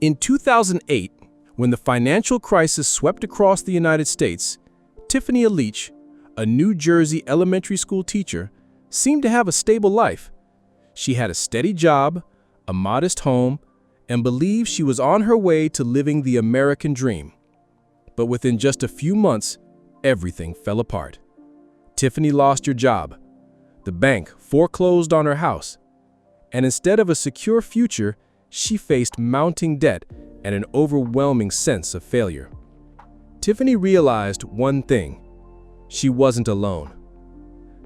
In 2008, when the financial crisis swept across the United States, Tiffany Aliche, a New Jersey elementary school teacher, seemed to have a stable life. She had a steady job, a modest home, and believed she was on her way to living the American dream. But within just a few months, everything fell apart. Tiffany lost her job. The bank foreclosed on her house. And instead of a secure future, she faced mounting debt and an overwhelming sense of failure. Tiffany realized one thing: she wasn't alone.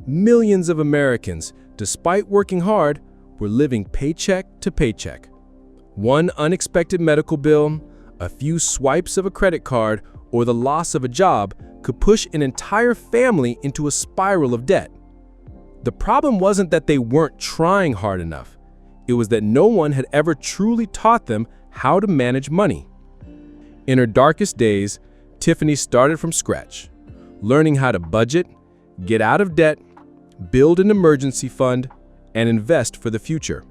Millions of Americans, despite working hard, were living paycheck to paycheck. One unexpected medical bill, a few swipes of a credit card, or the loss of a job could push an entire family into a spiral of debt. The problem wasn't that they weren't trying hard enough. It was that no one had ever truly taught them how to manage money. In her darkest days, Tiffany started from scratch, learning how to budget, get out of debt, build an emergency fund, and invest for the future.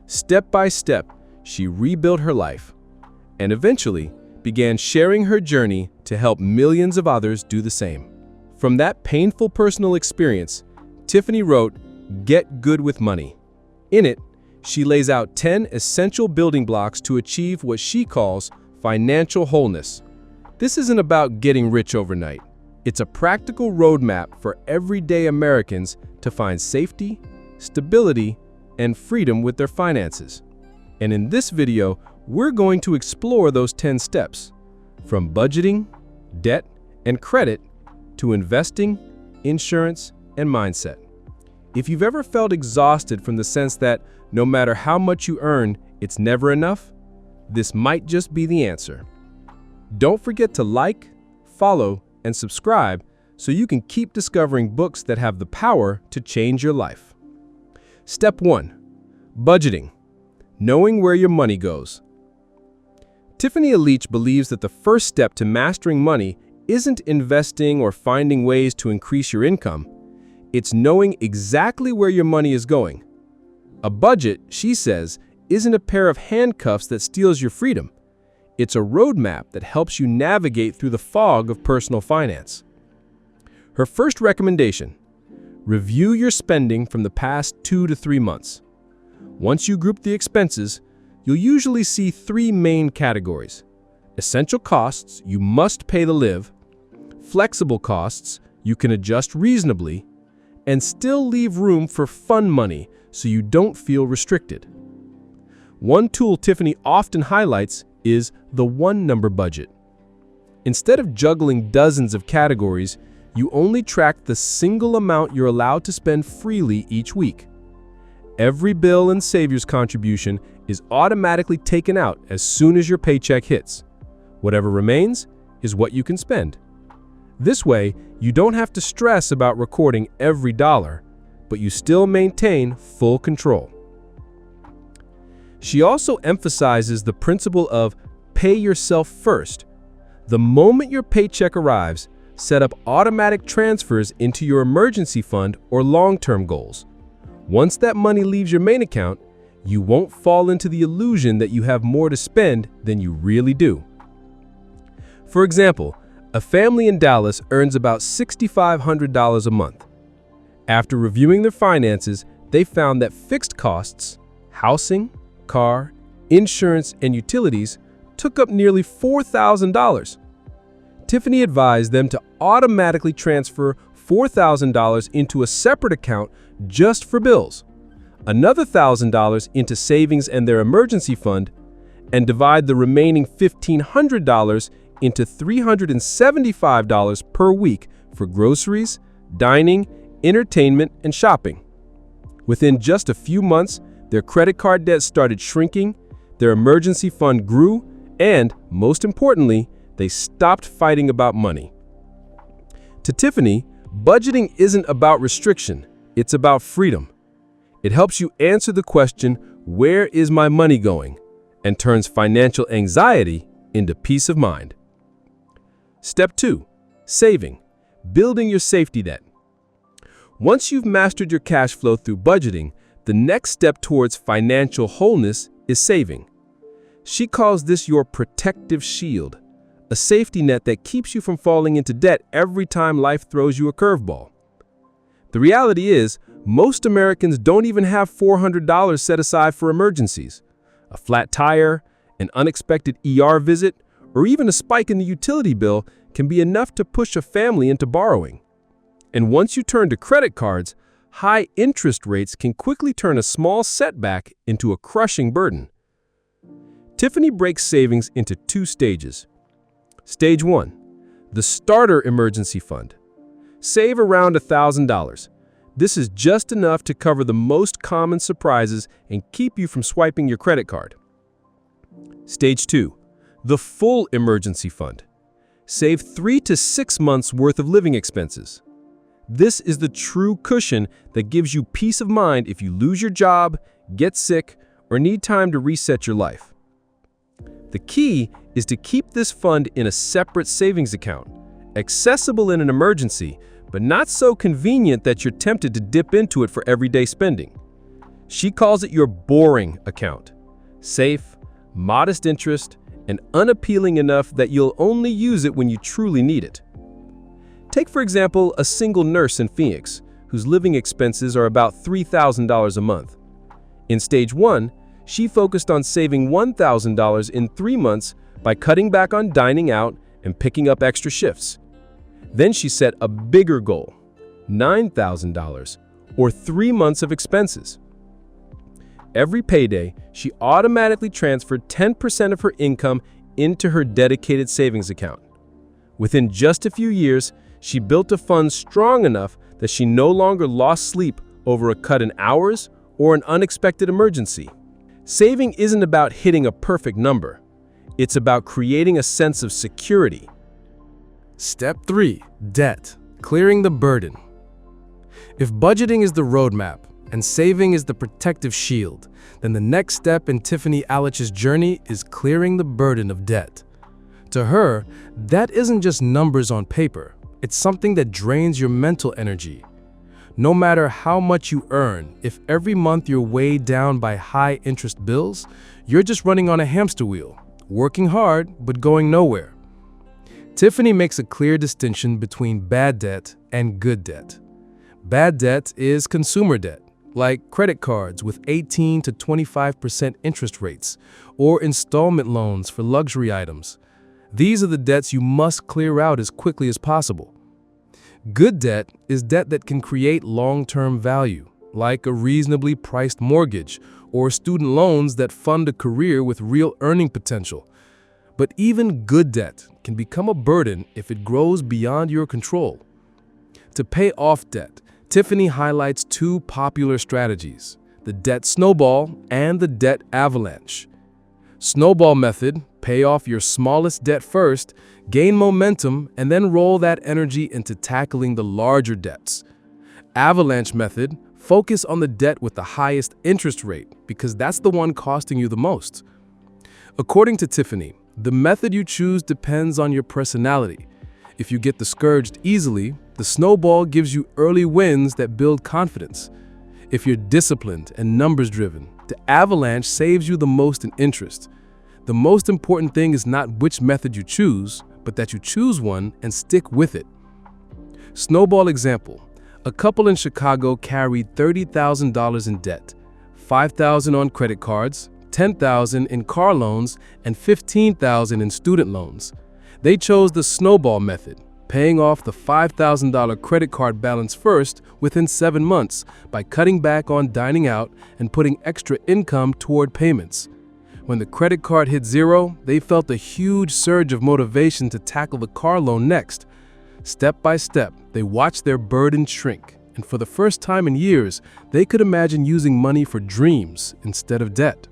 Step by step, she rebuilt her life and eventually began sharing her journey to help millions of others do the same. From that painful personal experience, Tiffany wrote Get Good with Money. In it, she lays out 10 essential building blocks to achieve what she calls financial wholeness. This isn't about getting rich overnight. It's a practical roadmap for everyday Americans to find safety, stability, and freedom with their finances. And in this video, we're going to explore those 10 steps, from budgeting, debt, and credit to investing, insurance, and mindset. If you've ever felt exhausted from the sense that no matter how much you earn, it's never enough, this might just be the answer. Don't forget to like, follow, and subscribe so you can keep discovering books that have the power to change your life. Step 1. Budgeting. Knowing where your money goes. Tiffany Aliche believes that the first step to mastering money isn't investing or finding ways to increase your income. It's knowing exactly where your money is going. A budget, she says, isn't a pair of handcuffs that steals your freedom. It's a roadmap that helps you navigate through the fog of personal finance. Her first recommendation: review your spending from the past 2 to 3 months. Once you group the expenses, you'll usually see 3 main categories: essential costs you must pay to live, flexible costs you can adjust reasonably, and still leave room for fun money so you don't feel restricted. One tool Tiffany often highlights is the one-number budget. Instead of juggling dozens of categories, you only track the single amount you're allowed to spend freely each week. Every bill and saviors contribution is automatically taken out as soon as your paycheck hits. Whatever remains is what you can spend. This way, you don't have to stress about recording every dollar, but you still maintain full control. She also emphasizes the principle of pay yourself first. The moment your paycheck arrives, set up automatic transfers into your emergency fund or long-term goals. Once that money leaves your main account, you won't fall into the illusion that you have more to spend than you really do. For example, a family in Dallas earns about $6,500 a month. After reviewing their finances, they found that fixed costs, housing, car, insurance, and utilities took up nearly $4,000. Tiffany advised them to automatically transfer $4,000 into a separate account just for bills, another $1,000 into savings and their emergency fund, and divide the remaining $1,500 into $375 per week for groceries, dining, entertainment, and shopping. Within just a few months, their credit card debt started shrinking, their emergency fund grew, and, most importantly, they stopped fighting about money. To Tiffany, budgeting isn't about restriction, it's about freedom. It helps you answer the question, where is my money going? And turns financial anxiety into peace of mind. Step 2. Saving. Building your safety net. Once you've mastered your cash flow through budgeting, the next step towards financial wholeness is saving. She calls this your protective shield, a safety net that keeps you from falling into debt every time life throws you a curveball. The reality is, most Americans don't even have $400 set aside for emergencies. A flat tire, an unexpected ER visit, or even a spike in the utility bill can be enough to push a family into borrowing. And once you turn to credit cards, high interest rates can quickly turn a small setback into a crushing burden. Tiffany breaks savings into 2 stages. Stage 1, the starter emergency fund. Save around $1,000. This is just enough to cover the most common surprises and keep you from swiping your credit card. Stage 2, the full emergency fund. Save 3 to 6 months worth of living expenses. This is the true cushion that gives you peace of mind if you lose your job, get sick, or need time to reset your life. The key is to keep this fund in a separate savings account, accessible in an emergency, but not so convenient that you're tempted to dip into it for everyday spending. She calls it your boring account. Safe, modest interest, and unappealing enough that you'll only use it when you truly need it. Take, for example, a single nurse in Phoenix, whose living expenses are about $3,000 a month. In Stage 1, she focused on saving $1,000 in 3 months by cutting back on dining out and picking up extra shifts. Then she set a bigger goal, $9,000, or 3 months of expenses. Every payday, she automatically transferred 10% of her income into her dedicated savings account. Within just a few years, she built a fund strong enough that she no longer lost sleep over a cut in hours or an unexpected emergency. Saving isn't about hitting a perfect number. It's about creating a sense of security. Step 3. Debt. Clearing the burden. If budgeting is the roadmap and saving is the protective shield, then the next step in Tiffany Aliche's journey is clearing the burden of debt. To her, that isn't just numbers on paper. It's something that drains your mental energy. No matter how much you earn, if every month you're weighed down by high-interest bills, you're just running on a hamster wheel, working hard but going nowhere. Tiffany makes a clear distinction between bad debt and good debt. Bad debt is consumer debt, like credit cards with 18 to 25% interest rates, or installment loans for luxury items. These are the debts you must clear out as quickly as possible. Good debt is debt that can create long-term value, like a reasonably priced mortgage or student loans that fund a career with real earning potential. But even good debt can become a burden if it grows beyond your control. To pay off debt, Tiffany highlights 2 popular strategies: the debt snowball and the debt avalanche. Snowball method: pay off your smallest debt first, gain momentum, and then roll that energy into tackling the larger debts. Avalanche method: focus on the debt with the highest interest rate because that's the one costing you the most. According to Tiffany, the method you choose depends on your personality. If you get discouraged easily, the snowball gives you early wins that build confidence. If you're disciplined and numbers-driven, the avalanche saves you the most in interest. The most important thing is not which method you choose, but that you choose one and stick with it. Snowball example: a couple in Chicago carried $30,000 in debt, $5,000 on credit cards, $10,000 in car loans, and $15,000 in student loans. They chose the snowball method, paying off the $5,000 credit card balance first within 7 months by cutting back on dining out and putting extra income toward payments. When the credit card hit zero, they felt a huge surge of motivation to tackle the car loan next. Step by step, they watched their burden shrink, and for the first time in years, they could imagine using money for dreams instead of debt.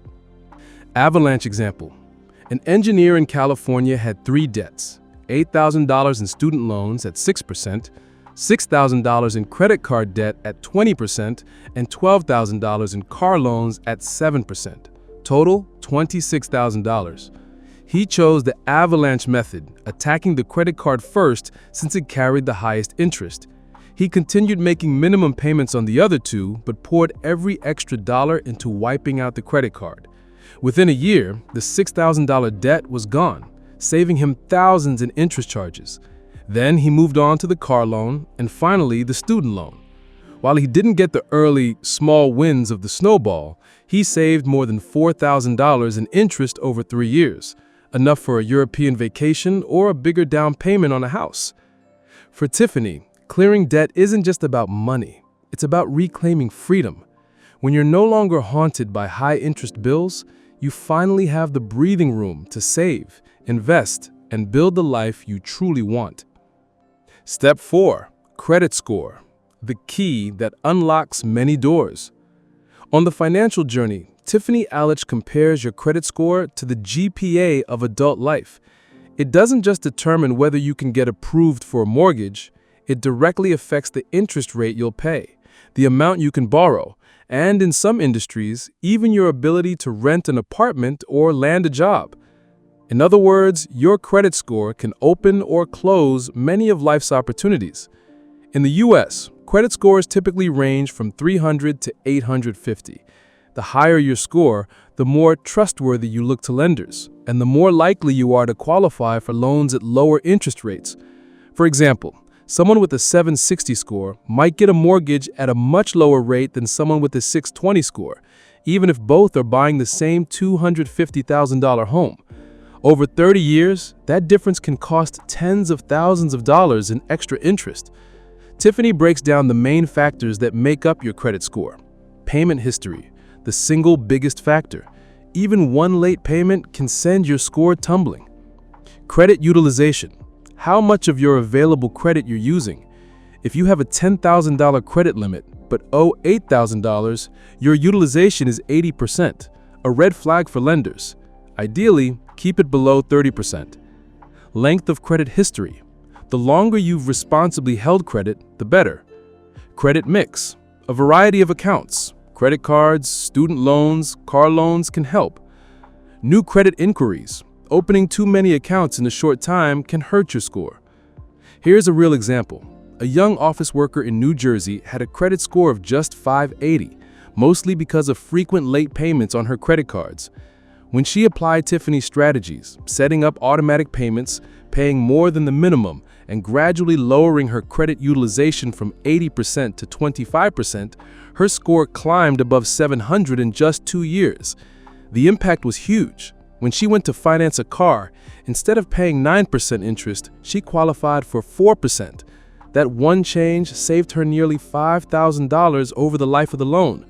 Avalanche example: an engineer in California had 3 debts: $8,000 in student loans at 6%, $6,000 in credit card debt at 20%, and $12,000 in car loans at 7%. Total, $26,000. He chose the avalanche method, attacking the credit card first since it carried the highest interest. He continued making minimum payments on the other 2, but poured every extra dollar into wiping out the credit card. Within a year, the $6,000 debt was gone, saving him thousands in interest charges. Then he moved on to the car loan and finally the student loan. While he didn't get the early, small wins of the snowball, he saved more than $4,000 in interest over 3 years, enough for a European vacation or a bigger down payment on a house. For Tiffany, clearing debt isn't just about money. It's about reclaiming freedom. When you're no longer haunted by high-interest bills, you finally have the breathing room to save, invest, and build the life you truly want. Step 4. Credit score. The key that unlocks many doors. On the financial journey, Tiffany Aliche compares your credit score to the GPA of adult life. It doesn't just determine whether you can get approved for a mortgage, it directly affects the interest rate you'll pay, the amount you can borrow, and in some industries, even your ability to rent an apartment or land a job. In other words, your credit score can open or close many of life's opportunities. In the US, credit scores typically range from 300 to 850. The higher your score, the more trustworthy you look to lenders, and the more likely you are to qualify for loans at lower interest rates. For example, someone with a 760 score might get a mortgage at a much lower rate than someone with a 620 score, even if both are buying the same $250,000 home. Over 30 years, that difference can cost tens of thousands of dollars in extra interest. Tiffany breaks down the main factors that make up your credit score. Payment history, the single biggest factor. Even one late payment can send your score tumbling. Credit utilization, how much of your available credit you're using. If you have a $10,000 credit limit but owe $8,000, your utilization is 80%, a red flag for lenders. Ideally, keep it below 30%. Length of credit history. The longer you've responsibly held credit, the better. Credit mix. A variety of accounts. Credit cards, student loans, car loans can help. New credit inquiries. Opening too many accounts in a short time can hurt your score. Here's a real example. A young office worker in New Jersey had a credit score of just 580, mostly because of frequent late payments on her credit cards. When she applied Tiffany's strategies, setting up automatic payments, paying more than the minimum, and gradually lowering her credit utilization from 80% to 25%, her score climbed above 700 in just 2 years. The impact was huge. When she went to finance a car, instead of paying 9% interest, she qualified for 4%. That one change saved her nearly $5,000 over the life of the loan.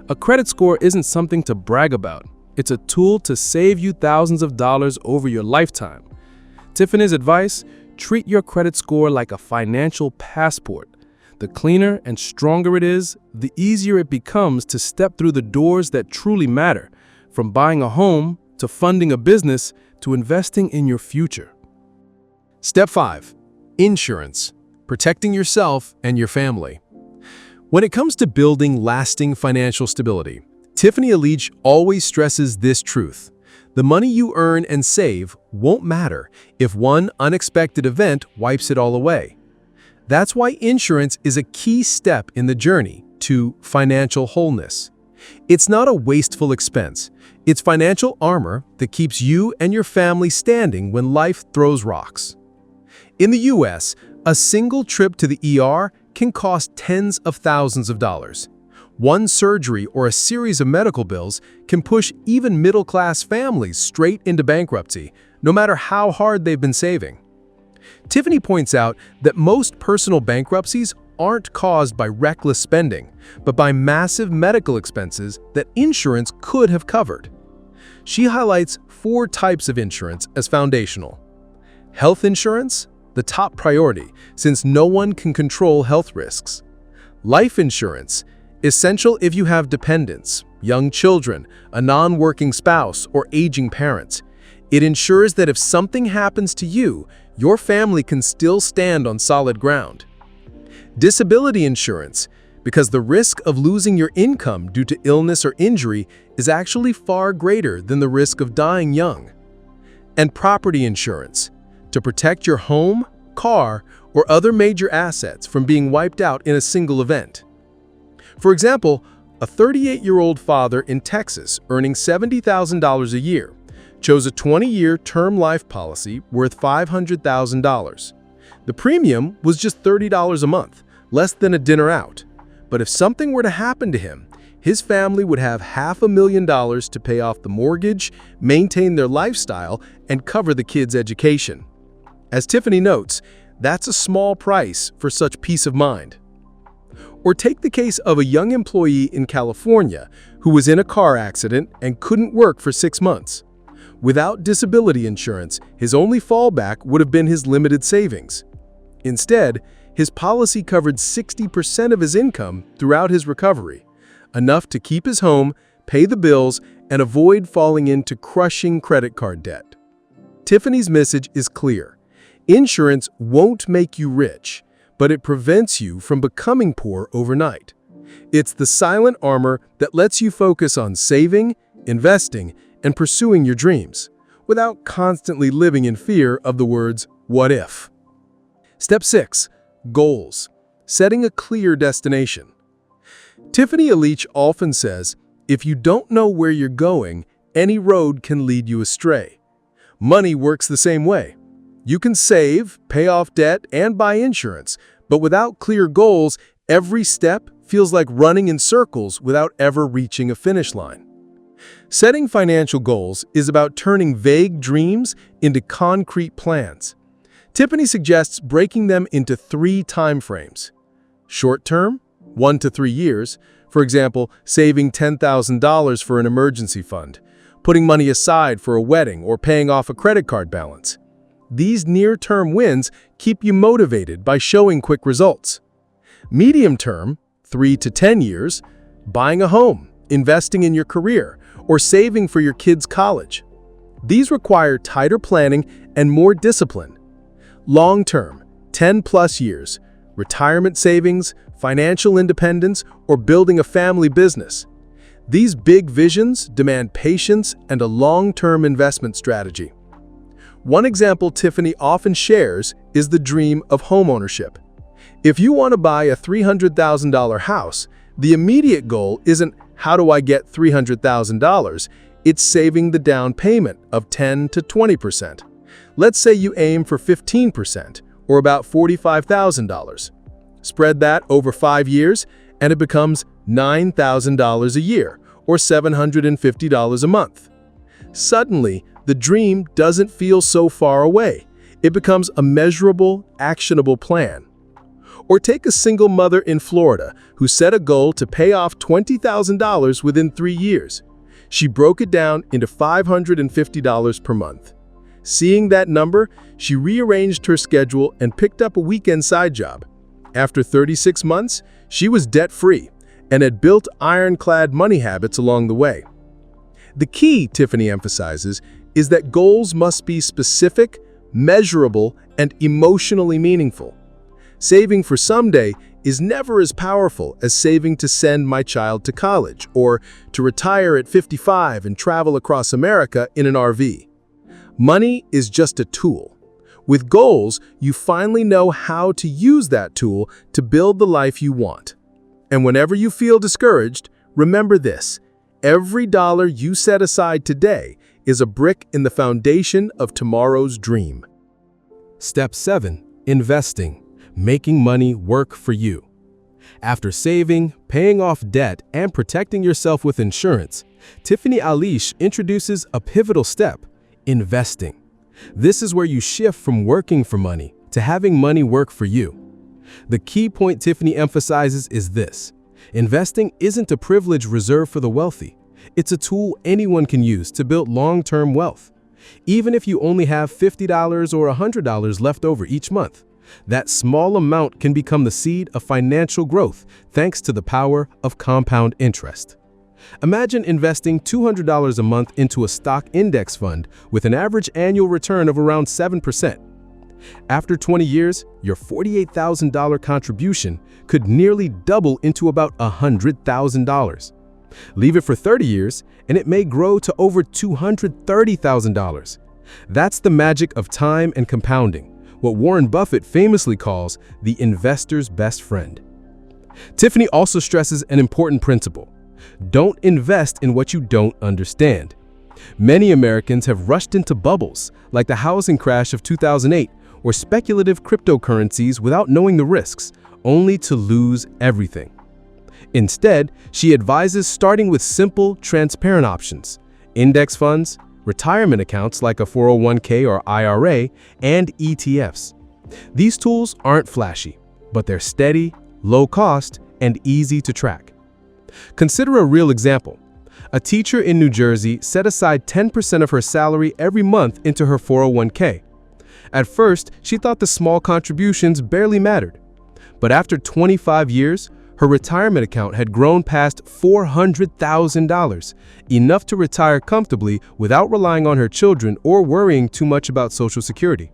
A credit score isn't something to brag about. It's a tool to save you thousands of dollars over your lifetime. Tiffany's advice: treat your credit score like a financial passport. The cleaner and stronger it is, the easier it becomes to step through the doors that truly matter, from buying a home, to funding a business, to investing in your future. Step 5. Insurance. Protecting yourself and your family. When it comes to building lasting financial stability, Tiffany Aliche always stresses this truth. The money you earn and save won't matter if one unexpected event wipes it all away. That's why insurance is a key step in the journey to financial wholeness. It's not a wasteful expense. It's financial armor that keeps you and your family standing when life throws rocks. In the US, a single trip to the ER can cost tens of thousands of dollars. One surgery or a series of medical bills can push even middle-class families straight into bankruptcy, no matter how hard they've been saving. Tiffany points out that most personal bankruptcies aren't caused by reckless spending, but by massive medical expenses that insurance could have covered. She highlights 4 types of insurance as foundational. Health insurance, the top priority, since no one can control health risks. Life insurance, essential if you have dependents, young children, a non-working spouse, or aging parents. It ensures that if something happens to you, your family can still stand on solid ground. Disability insurance, because the risk of losing your income due to illness or injury is actually far greater than the risk of dying young. And property insurance, to protect your home, car, or other major assets from being wiped out in a single event. For example, A 38-year-old father in Texas earning $70,000 a year chose a 20-year term life policy worth $500,000. The premium was just $30 a month, less than a dinner out. But if something were to happen to him, his family would have $500,000 to pay off the mortgage, maintain their lifestyle, and cover the kids' education. As Tiffany notes, that's a small price for such peace of mind. Or take the case of a young employee in California who was in a car accident and couldn't work for 6 months. Without disability insurance, his only fallback would have been his limited savings. Instead, his policy covered 60% of his income throughout his recovery, enough to keep his home, pay the bills, and avoid falling into crushing credit card debt. Tiffany's message is clear. Insurance won't make you rich, but it prevents you from becoming poor overnight. It's the silent armor that lets you focus on saving, investing, and pursuing your dreams, without constantly living in fear of the words, "what if?" Step 6. Goals. Setting a clear destination. Tiffany Aliche often says, if you don't know where you're going, any road can lead you astray. Money works the same way. You can save, pay off debt, and buy insurance, but without clear goals, every step feels like running in circles without ever reaching a finish line. Setting financial goals is about turning vague dreams into concrete plans. Tiffany suggests breaking them into 3 time frames. Short term, 1 to 3 years, for example, saving $10,000 for an emergency fund, putting money aside for a wedding, or paying off a credit card balance. These near-term wins keep you motivated by showing quick results. Medium term, 3 to 10 years, buying a home, investing in your career, or saving for your kids' college. These require tighter planning and more discipline. Long term, 10+ years, retirement savings, financial independence, or building a family business. These big visions demand patience and a long-term investment strategy. One example Tiffany often shares is the dream of homeownership. If you want to buy a $300,000 house, the immediate goal isn't how do I get $300,000, it's saving the down payment of 10 to 20%. Let's say you aim for 15%, or about $45,000. Spread that over 5 years, and it becomes $9,000 a year, or $750 a month. Suddenly, the dream doesn't feel so far away. It becomes a measurable, actionable plan. Or take a single mother in Florida who set a goal to pay off $20,000 within 3 years. She broke it down into $550 per month. Seeing that number, she rearranged her schedule and picked up a weekend side job. After 36 months, she was debt-free and had built ironclad money habits along the way. The key, Tiffany emphasizes, is that goals must be specific, measurable, and emotionally meaningful. Saving for someday is never as powerful as saving to send my child to college or to retire at 55 and travel across America in an RV. Money is just a tool. With goals, you finally know how to use that tool to build the life you want. And whenever you feel discouraged, remember this: every dollar you set aside today is a brick in the foundation of tomorrow's dream. Step 7. Investing. Making money work for you. After saving, paying off debt, and protecting yourself with insurance, Tiffany Aliche introduces a pivotal step: investing. This is where you shift from working for money to having money work for you. The key point Tiffany emphasizes is this: investing isn't a privilege reserved for the wealthy. It's a tool anyone can use to build long-term wealth. Even if you only have $50 or $100 left over each month, that small amount can become the seed of financial growth thanks to the power of compound interest. Imagine investing $200 a month into a stock index fund with an average annual return of around 7%. After 20 years, your $48,000 contribution could nearly double into about $100,000. Leave it for 30 years, and it may grow to over $230,000. That's the magic of time and compounding, what Warren Buffett famously calls the investor's best friend. Tiffany also stresses an important principle: Don't invest in what you don't understand. Many Americans have rushed into bubbles, like the housing crash of 2008, or speculative cryptocurrencies without knowing the risks, only to lose everything. Instead, she advises starting with simple, transparent options: index funds, retirement accounts like a 401k or IRA, and ETFs. These tools aren't flashy, but they're steady, low cost, and easy to track. Consider a real example. A teacher in New Jersey set aside 10% of her salary every month into her 401k. At first, she thought the small contributions barely mattered. But after 25 years, her retirement account had grown past $400,000, enough to retire comfortably without relying on her children or worrying too much about Social Security.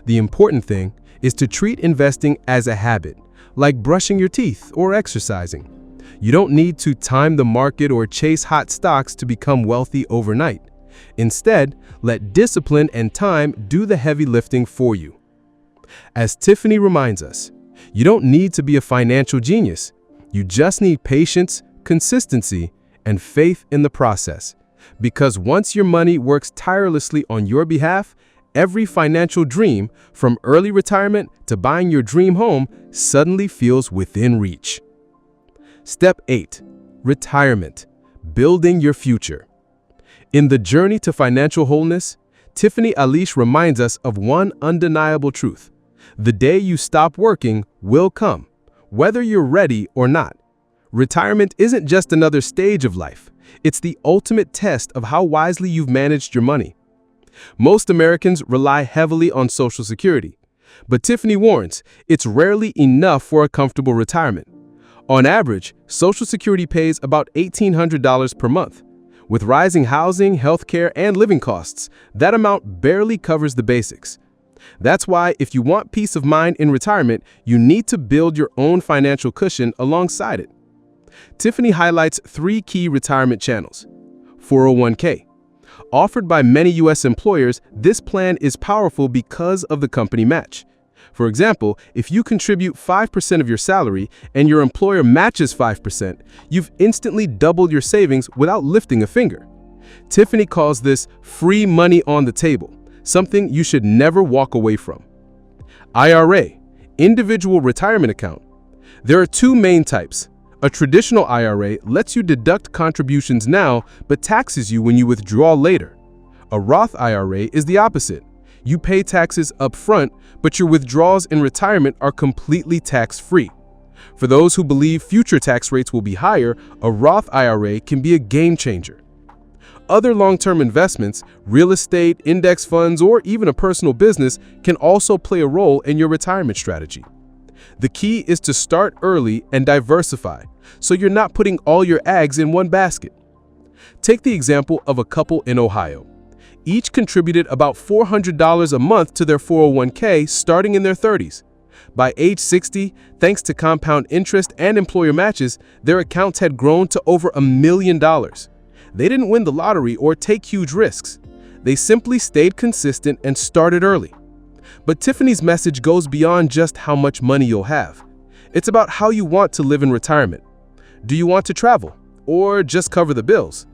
The important thing is to treat investing as a habit, like brushing your teeth or exercising. You don't need to time the market or chase hot stocks to become wealthy overnight. Instead, let discipline and time do the heavy lifting for you. As Tiffany reminds us, you don't need to be a financial genius. You just need patience, consistency, and faith in the process. Because once your money works tirelessly on your behalf, every financial dream, from early retirement to buying your dream home, suddenly feels within reach. Step 8. Retirement. Building your future. In the journey to financial wholeness, Tiffany Aliche reminds us of one undeniable truth. The day you stop working will come, whether you're ready or not. Retirement isn't just another stage of life. It's the ultimate test of how wisely you've managed your money. Most Americans rely heavily on Social Security, but Tiffany warns it's rarely enough for a comfortable retirement. On average, Social Security pays about $1,800 per month. With rising housing, healthcare, and living costs, that amount barely covers the basics. That's why, if you want peace of mind in retirement, you need to build your own financial cushion alongside it. Tiffany highlights 3 key retirement channels. 401k. Offered by many U.S. employers, this plan is powerful because of the company match. For example, if you contribute 5% of your salary and your employer matches 5%, you've instantly doubled your savings without lifting a finger. Tiffany calls this free money on the table, something you should never walk away from. IRA, individual retirement account. There are 2 main types. A traditional IRA lets you deduct contributions now but taxes you when you withdraw later. A Roth IRA is the opposite. You pay taxes up front, but your withdrawals in retirement are completely tax-free. For those who believe future tax rates will be higher, a Roth IRA can be a game changer. Other long-term investments, real estate, index funds, or even a personal business can also play a role in your retirement strategy. The key is to start early and diversify, so you're not putting all your eggs in one basket. Take the example of a couple in Ohio. Each contributed about $400 a month to their 401k starting in their 30s. By age 60, thanks to compound interest and employer matches, their accounts had grown to over $1 million. They didn't win the lottery or take huge risks. They simply stayed consistent and started early. But Tiffany's message goes beyond just how much money you'll have. It's about how you want to live in retirement. Do you want to travel or just cover the bills?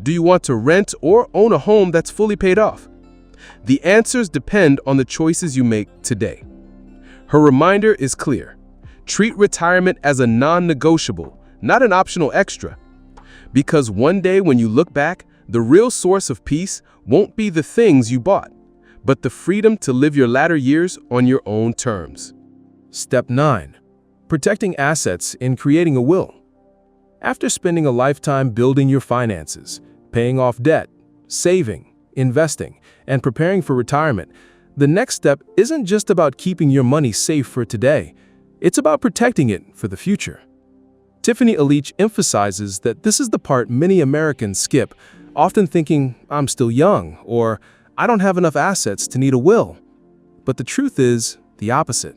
Do you want to rent or own a home that's fully paid off? The answers depend on the choices you make today. Her reminder is clear. Treat retirement as a non-negotiable, not an optional extra. Because one day when you look back, the real source of peace won't be the things you bought, but the freedom to live your latter years on your own terms. Step 9. Protecting assets in creating a will. After spending a lifetime building your finances, paying off debt, saving, investing, and preparing for retirement, the next step isn't just about keeping your money safe for today. It's about protecting it for the future. Tiffany Aliche emphasizes that this is the part many Americans skip, often thinking, "I'm still young," or "I don't have enough assets to need a will." But the truth is the opposite.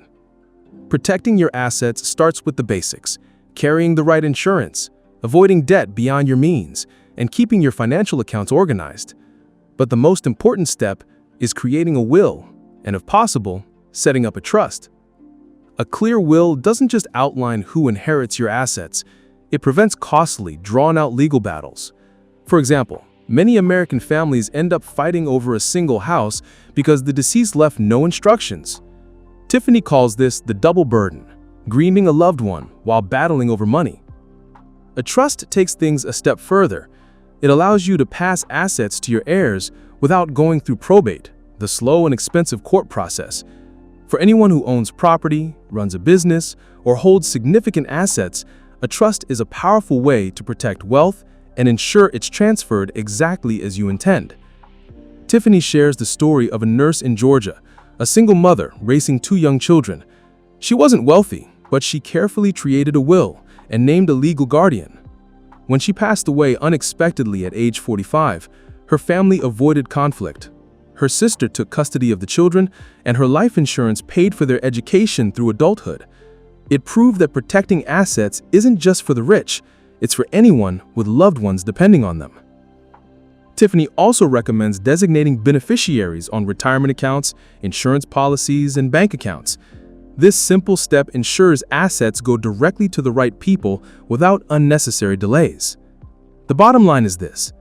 Protecting your assets starts with the basics: carrying the right insurance, avoiding debt beyond your means, and keeping your financial accounts organized. But the most important step is creating a will, and if possible, setting up a trust. A clear will doesn't just outline who inherits your assets, It prevents costly, drawn-out legal battles. For example, many American families end up fighting over a single house because the deceased left no instructions. Tiffany calls this the double burden, grieving a loved one while battling over money. A trust takes things a step further. It allows you to pass assets to your heirs without going through probate, the slow and expensive court process. For anyone who owns property, runs a business, or holds significant assets, a trust is a powerful way to protect wealth and ensure it's transferred exactly as you intend. Tiffany shares the story of a nurse in Georgia, a single mother raising 2 young children. She wasn't wealthy, but she carefully created a will and named a legal guardian. When she passed away unexpectedly at age 45, her family avoided conflict. Her sister took custody of the children, and her life insurance paid for their education through adulthood. It proved that protecting assets isn't just for the rich, it's for anyone with loved ones depending on them. Tiffany also recommends designating beneficiaries on retirement accounts, insurance policies, and bank accounts. This simple step ensures assets go directly to the right people without unnecessary delays. The bottom line is this: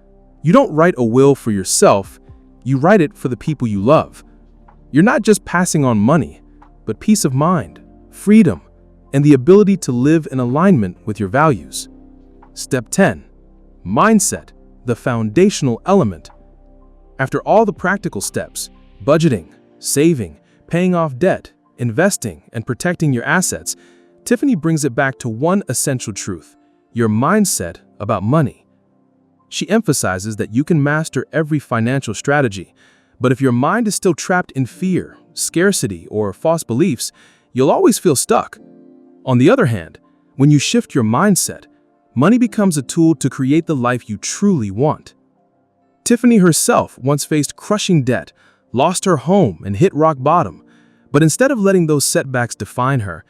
you don't write a will for yourself, you write it for the people you love. You're not just passing on money, but peace of mind, freedom, and the ability to live in alignment with your values. Step 10. Mindset, the foundational element. After all the practical steps, budgeting, saving, paying off debt, investing, and protecting your assets, Tiffany brings it back to one essential truth: your mindset about money. She emphasizes that you can master every financial strategy, but if your mind is still trapped in fear, scarcity, or false beliefs, you'll always feel stuck. On the other hand, when you shift your mindset, money becomes a tool to create the life you truly want. Tiffany herself once faced crushing debt, lost her home, and hit rock bottom. But instead of letting those setbacks define her,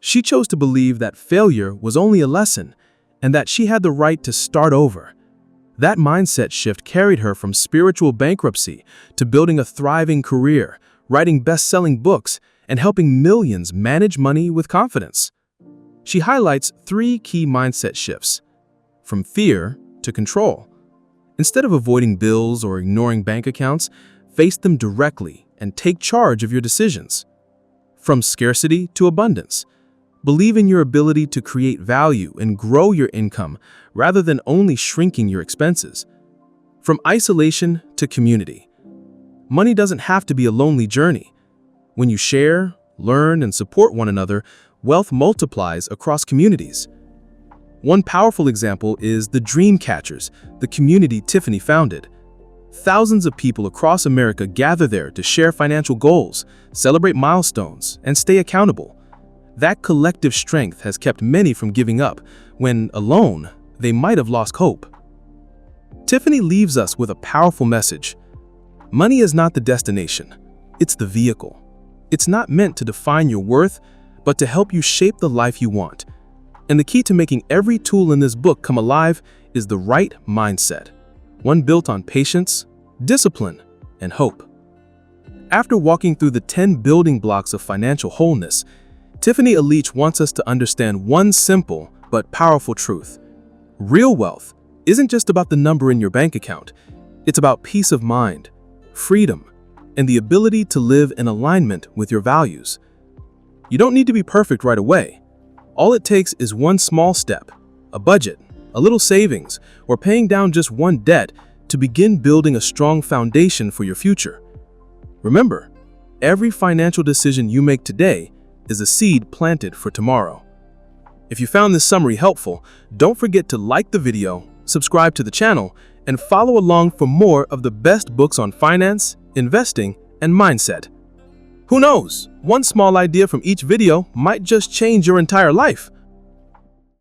she chose to believe that failure was only a lesson and that she had the right to start over. That mindset shift carried her from spiritual bankruptcy to building a thriving career, writing best-selling books, and helping millions manage money with confidence. She highlights 3 key mindset shifts: from fear to control. Instead of avoiding bills or ignoring bank accounts, face them directly and take charge of your decisions. From scarcity to abundance. Believe in your ability to create value and grow your income rather than only shrinking your expenses. From isolation to community. Money doesn't have to be a lonely journey. When you share, learn, and support one another, wealth multiplies across communities. One powerful example is the Dream Catchers, the community Tiffany founded. Thousands of people across America gather there to share financial goals, celebrate milestones, and stay accountable. That collective strength has kept many from giving up when, alone, they might have lost hope. Tiffany leaves us with a powerful message. Money is not the destination, it's the vehicle. It's not meant to define your worth, but to help you shape the life you want. And the key to making every tool in this book come alive is the right mindset. One built on patience, discipline, and hope. After walking through the 10 building blocks of financial wholeness, Tiffany Aliche wants us to understand one simple but powerful truth. Real wealth isn't just about the number in your bank account. It's about peace of mind, freedom, and the ability to live in alignment with your values. You don't need to be perfect right away. All it takes is one small step, a budget, a little savings, or paying down just one debt to begin building a strong foundation for your future. Remember, every financial decision you make today is a seed planted for tomorrow. If you found this summary helpful, don't forget to like the video, subscribe to the channel, and follow along for more of the best books on finance, investing, and mindset. Who knows? One small idea from each video might just change your entire life.